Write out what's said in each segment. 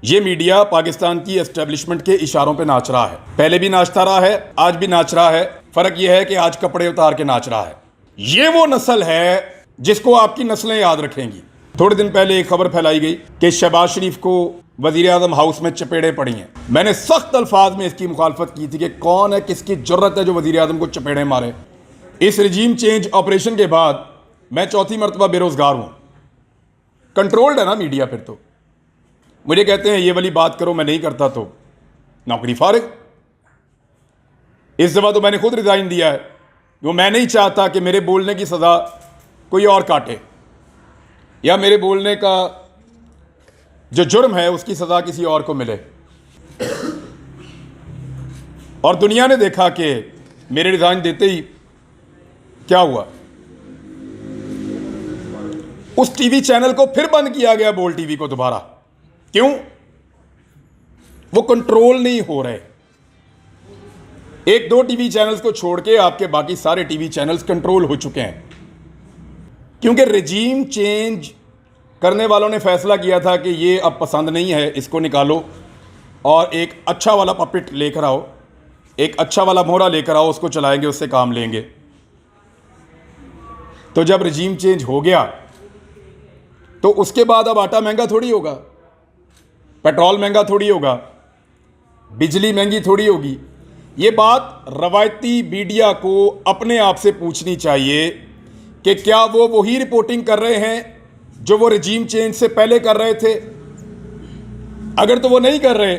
ये मीडिया पाकिस्तान की एस्टेब्लिशमेंट के इशारों पे नाच रहा है। पहले भी नाचता रहा है, आज भी नाच रहा है। फर्क ये है कि आज कपड़े उतार के नाच रहा है। ये वो नस्ल है जिसको आपकी नस्लें याद रखेंगी। थोड़े दिन पहले एक खबर फैलाई गई कि शहबाज शरीफ को वजीर आजम हाउस में चपेड़े पड़ी हैं। मैंने सख्त अल्फाज में इसकी मुखालफत की थी कि कौन है, किसकी जुर्रत है जो वजीर आजम को चपेड़े मारे। इस रिजीम चेंज ऑपरेशन के बाद मैं चौथी मरतबा बेरोजगार हूं। कंट्रोल्ड है ना मीडिया। फिर तो मुझे कहते हैं ये वाली बात करो, मैं नहीं करता तो नौकरी फारिग। इस दफा तो मैंने खुद रिजाइन दिया है। वो मैं नहीं चाहता कि मेरे बोलने की सजा कोई और काटे या मेरे बोलने का जो जुर्म है उसकी सजा किसी और को मिले। और दुनिया ने देखा कि मेरे रिजाइन देते ही क्या हुआ। उस टीवी चैनल को फिर बंद किया गया, बोल टीवी को दोबारा। क्यों? वो कंट्रोल नहीं हो रहे। एक दो टीवी चैनल्स को छोड़ के आपके बाकी सारे टीवी चैनल्स कंट्रोल हो चुके हैं, क्योंकि रिजीम चेंज करने वालों ने फैसला किया था कि ये अब पसंद नहीं है, इसको निकालो और एक अच्छा वाला पपेट लेकर आओ, एक अच्छा वाला मोहरा लेकर आओ, उसको चलाएंगे, उससे काम लेंगे। तो जब रिजीम चेंज हो गया तो उसके बाद अब आटा महंगा थोड़ी होगा, पेट्रोल महंगा थोड़ी होगा, बिजली महंगी थोड़ी होगी। ये बात रवायती मीडिया को अपने आप से पूछनी चाहिए कि क्या वो वही रिपोर्टिंग कर रहे हैं जो वो रिजीम चेंज से पहले कर रहे थे। अगर तो वो नहीं कर रहे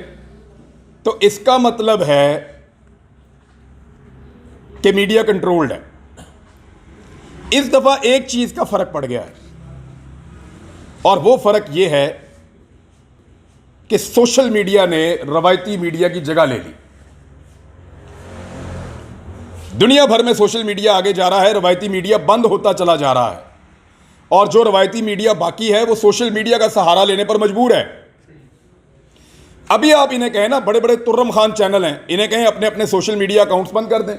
तो इसका मतलब है कि मीडिया कंट्रोल्ड है। इस दफा एक चीज का फर्क पड़ गया है और वो फर्क ये है कि सोशल मीडिया ने रवायती मीडिया की जगह ले ली। दुनिया भर में सोशल मीडिया आगे जा रहा है, रवायती मीडिया बंद होता चला जा रहा है। और जो रवायती मीडिया बाकी है वो सोशल मीडिया का सहारा लेने पर मजबूर है। अभी आप इन्हें कहें ना, बड़े बड़े तुर्रम खान चैनल हैं, इन्हें कहें अपने अपने सोशल मीडिया अकाउंट्स बंद कर दें,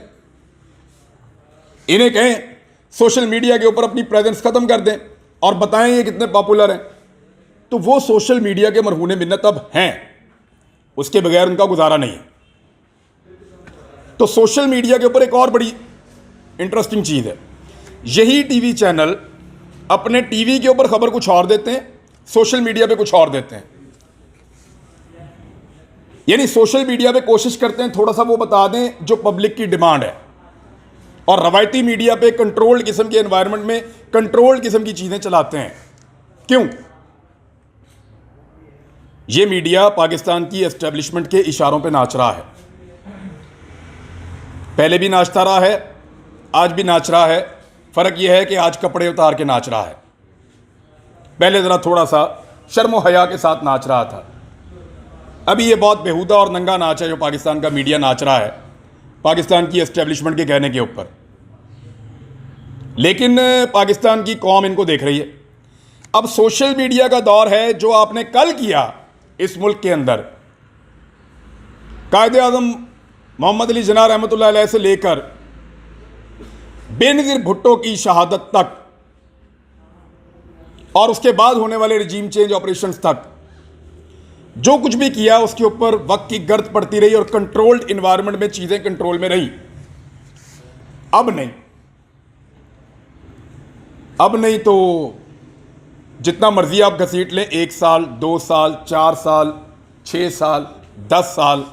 इन्हें कहें सोशल मीडिया के ऊपर अपनी प्रेजेंस खत्म कर दें और बताएं ये कितने पॉपुलर हैं, तो वो सोशल मीडिया के मरहूने मिन्नत अब हैं, उसके बगैर उनका गुजारा नहीं है। तो सोशल मीडिया के ऊपर एक और बड़ी इंटरेस्टिंग चीज है, यही टीवी चैनल अपने टीवी के ऊपर खबर कुछ और देते हैं, सोशल मीडिया पे कुछ और देते हैं। यानी सोशल मीडिया पे कोशिश करते हैं थोड़ा सा वो बता दें जो पब्लिक की डिमांड है, और रवायती मीडिया पे कंट्रोल्ड किस्म के एनवायरनमेंट में कंट्रोल्ड किस्म की चीजें चलाते हैं। क्यों? ये मीडिया पाकिस्तान की एस्टेब्लिशमेंट के इशारों पे नाच रहा है। पहले भी नाचता रहा है, आज भी नाच रहा है। फर्क यह है कि आज कपड़े उतार के नाच रहा है। पहले जरा थोड़ा सा शर्म हया के साथ नाच रहा था। अभी ये बहुत बेहुदा और नंगा नाच है जो पाकिस्तान का मीडिया नाच रहा है पाकिस्तान की एस्टेब्लिशमेंट के कहने के ऊपर। लेकिन पाकिस्तान की कौम इनको देख रही है। अब सोशल मीडिया का दौर है। जो आपने कल किया इस मुल्क के अंदर, कायदे आज़म मोहम्मद अली जिन्ना रहमतुल्लाह अलैह से लेकर बेनज़ीर भुट्टो की शहादत तक और उसके बाद होने वाले रिजीम चेंज ऑपरेशंस तक, जो कुछ भी किया उसके ऊपर वक्त की गर्द पड़ती रही और कंट्रोल्ड इन्वायरमेंट में चीजें कंट्रोल में रही। अब नहीं तो जितना मर्जी आप घसीट लें, 1 साल 2 साल 4 साल 6 साल 10 साल,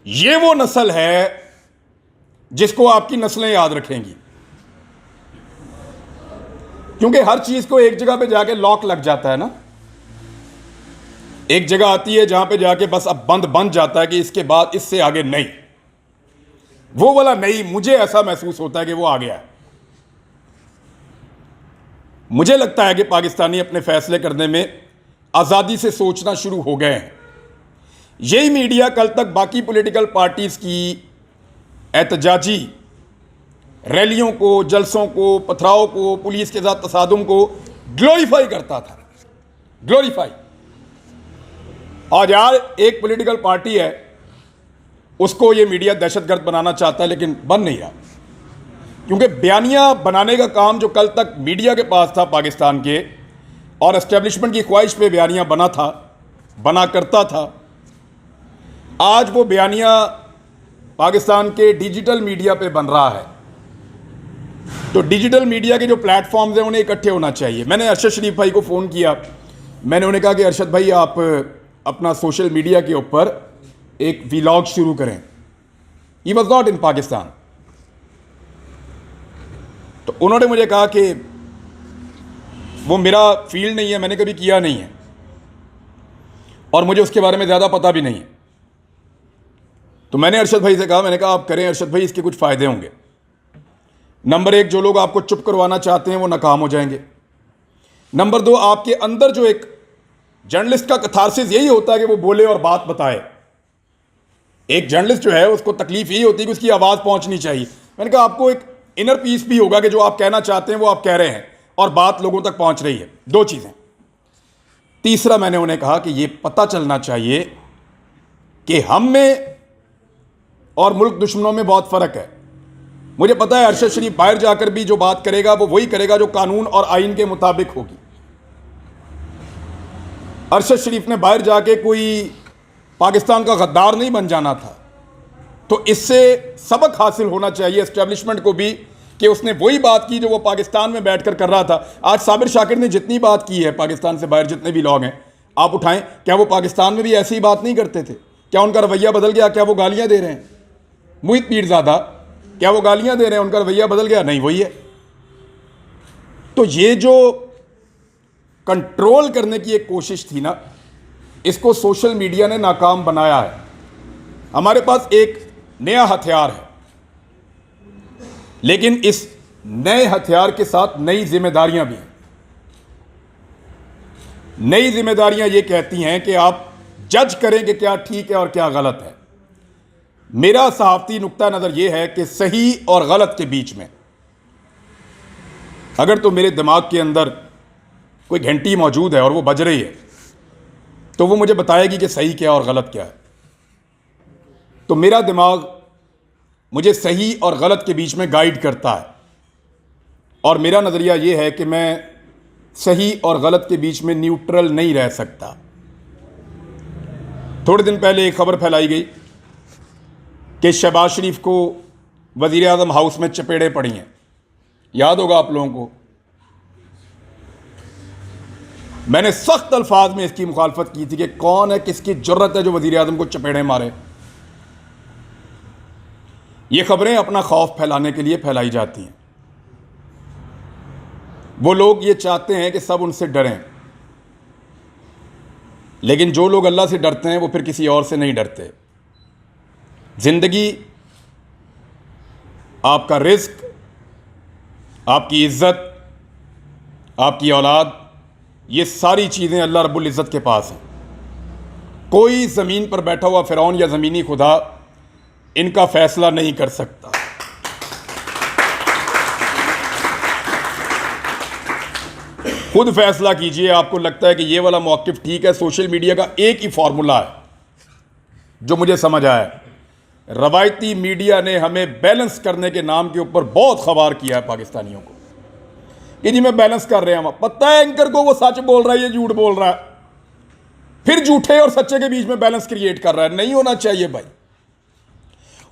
ये वो नस्ल है जिसको आपकी नस्लें याद रखेंगी। क्योंकि हर चीज को एक जगह पे जाके लॉक लग जाता है ना। एक जगह आती है जहां पे जाके बस अब बंद बन जाता है कि इसके बाद इससे आगे नहीं। वो वाला नहीं, मुझे ऐसा महसूस होता है कि वो आ गया है। मुझे लगता है कि पाकिस्तानी अपने फैसले करने में आजादी से सोचना शुरू हो गए हैं। यही मीडिया कल तक बाकी पॉलिटिकल पार्टीज की एहतजाजी रैलियों को, जलसों को, पथराव को, पुलिस के साथ तसादुम को ग्लोरीफाई करता था। ग्लोरीफाई। आज यार एक पॉलिटिकल पार्टी है, उसको ये मीडिया दहशतगर्द बनाना चाहता है, लेकिन बन नहीं रहा। क्योंकि बयानिया बनाने का काम जो कल तक मीडिया के पास था पाकिस्तान के, और एस्टेब्लिशमेंट की ख्वाहिश पे बयानिया बना था, बना करता था, आज वो बयानिया पाकिस्तान के डिजिटल मीडिया पे बन रहा है। तो डिजिटल मीडिया के जो प्लेटफॉर्म्स हैं उन्हें इकट्ठे होना चाहिए। मैंने अरशद शरीफ भाई को फ़ोन किया, मैंने उन्हें कहा कि अरशद भाई आप अपना सोशल मीडिया के ऊपर एक व्लॉग शुरू करें। He was not in Pakistan. तो उन्होंने मुझे कहा कि वो मेरा फील्ड नहीं है, मैंने कभी किया नहीं है और मुझे उसके बारे में ज़्यादा पता भी नहीं है। तो मैंने अरशद भाई से कहा, मैंने कहा आप करें अरशद भाई, इसके कुछ फ़ायदे होंगे। नंबर एक, जो लोग आपको चुप करवाना चाहते हैं वो नाकाम हो जाएंगे। नंबर दो, आपके अंदर जो एक जर्नलिस्ट का कथारसिस यही होता है कि वो बोले और बात बताए। एक जर्नलिस्ट जो है उसको तकलीफ यही होती है कि उसकी आवाज़ पहुंचनी चाहिए। मैंने कहा आपको एक इनर पीस भी होगा कि जो आप कहना चाहते हैं वो आप कह रहे हैं और बात लोगों तक पहुंच रही है। दो चीज़ें। तीसरा, मैंने उन्हें कहा कि ये पता चलना चाहिए कि हम में और मुल्क दुश्मनों में बहुत फ़र्क है। मुझे पता है अरशद शरीफ बाहर जाकर भी जो बात करेगा वो वही करेगा जो कानून और आइन के मुताबिक होगी। अरशद शरीफ ने बाहर जाके कोई पाकिस्तान का गद्दार नहीं बन जाना था। तो इससे सबक हासिल होना चाहिए एस्टेब्लिशमेंट को भी कि उसने वही बात की जो वो पाकिस्तान में बैठकर कर रहा था। आज साबिर शाकिर ने जितनी बात की है पाकिस्तान से बाहर, जितने भी लोग हैं आप उठाएं, क्या वो पाकिस्तान में भी ऐसी बात नहीं करते थे? क्या उनका रवैया बदल गया? क्या वो गालियां दे रहे हैं? मुहित पीरज़ादा, क्या वो गालियां दे रहे हैं? उनका रवैया बदल गया? नहीं, वही है। तो ये जो कंट्रोल करने की एक कोशिश थी ना, इसको सोशल मीडिया ने नाकाम बनाया है। हमारे पास एक नया हथियार है, लेकिन इस नए हथियार के साथ नई जिम्मेदारियां भी हैं। नई जिम्मेदारियां ये कहती हैं कि आप जज करें कि क्या ठीक है और क्या गलत है। मेरा सहाफ़ती नुक्ता नज़र यह है कि सही और गलत के बीच में अगर तो मेरे दिमाग के अंदर कोई घंटी मौजूद है और वो बज रही है तो वो मुझे बताएगी कि सही क्या और गलत क्या है। तो मेरा दिमाग मुझे सही और गलत के बीच में गाइड करता है और मेरा नज़रिया ये है कि मैं सही और गलत के बीच में न्यूट्रल नहीं रह सकता। थोड़े दिन पहले एक खबर फैलाई गई कि शहबाज शरीफ को वज़ीर आज़म हाउस में चपेड़े पड़ी हैं। याद होगा आप लोगों को। मैंने सख्त अल्फाज में इसकी मुखालफत की थी कि कौन है, किसकी जुर्रत है जो वज़ीर आज़म को चपेड़े मारे। ये खबरें अपना खौफ फैलाने के लिए फैलाई जाती हैं। वो लोग ये चाहते हैं कि सब उनसे डरें, लेकिन जो लोग अल्लाह से डरते हैं वो फिर किसी और से नहीं डरते। ज़िंदगी, आपका रिस्क, आपकी इज़्ज़त, आपकी औलाद, ये सारी चीज़ें अल्लाह रब्बुल इज़्ज़त के पास हैं। कोई ज़मीन पर बैठा हुआ फ़िरौन या ज़मीनी खुदा इनका फ़ैसला नहीं कर सकता। खुद फैसला कीजिए। आपको लगता है कि ये वाला मौक़िफ़ ठीक है? सोशल मीडिया का एक ही फार्मूला है जो मुझे समझ आया। रवायती मीडिया ने हमें बैलेंस करने के नाम के ऊपर बहुत खबार किया है पाकिस्तानियों को कि जी मैं बैलेंस कर रहे हैं। पता है एंकर को वो सच बोल रहा है, ये झूठ बोल रहा है, फिर झूठे और सच्चे के बीच में बैलेंस क्रिएट कर रहा है। नहीं होना चाहिए भाई।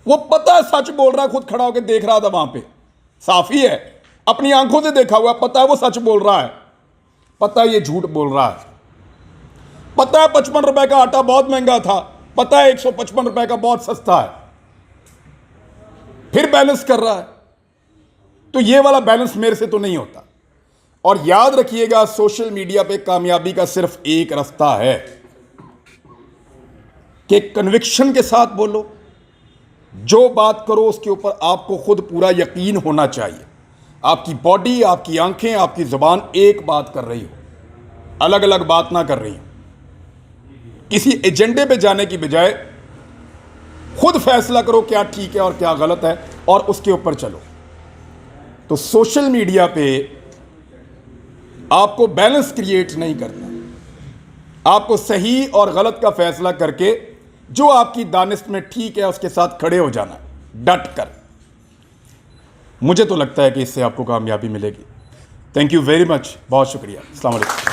वो पता है सच बोल रहा है, खुद खड़ा होकर देख रहा था वहां पे, साफ ही है, अपनी आंखों से देखा हुआ, पता है वो सच बोल रहा है, पता है ये झूठ बोल रहा है, पता है 55 रुपए का आटा बहुत महंगा था, पता है 155 रुपए का बहुत सस्ता है, फिर बैलेंस कर रहा है। तो ये वाला बैलेंस मेरे से तो नहीं होता। और याद रखिएगा, सोशल मीडिया पे कामयाबी का सिर्फ एक रास्ता है कि कन्विक्शन के साथ बोलो। जो बात करो उसके ऊपर आपको खुद पूरा यकीन होना चाहिए। आपकी बॉडी, आपकी आंखें, आपकी जुबान एक बात कर रही हो, अलग अलग बात ना कर रही हो। किसी एजेंडे पे जाने की बजाय खुद फैसला करो क्या ठीक है और क्या गलत है और उसके ऊपर चलो। तो सोशल मीडिया पे आपको बैलेंस क्रिएट नहीं करना। आपको सही और गलत का फैसला करके जो आपकी दानिश में ठीक है उसके साथ खड़े हो जाना, डट कर। मुझे तो लगता है कि इससे आपको कामयाबी मिलेगी। थैंक यू वेरी मच, बहुत शुक्रिया। अस्सलाम वालेकुम।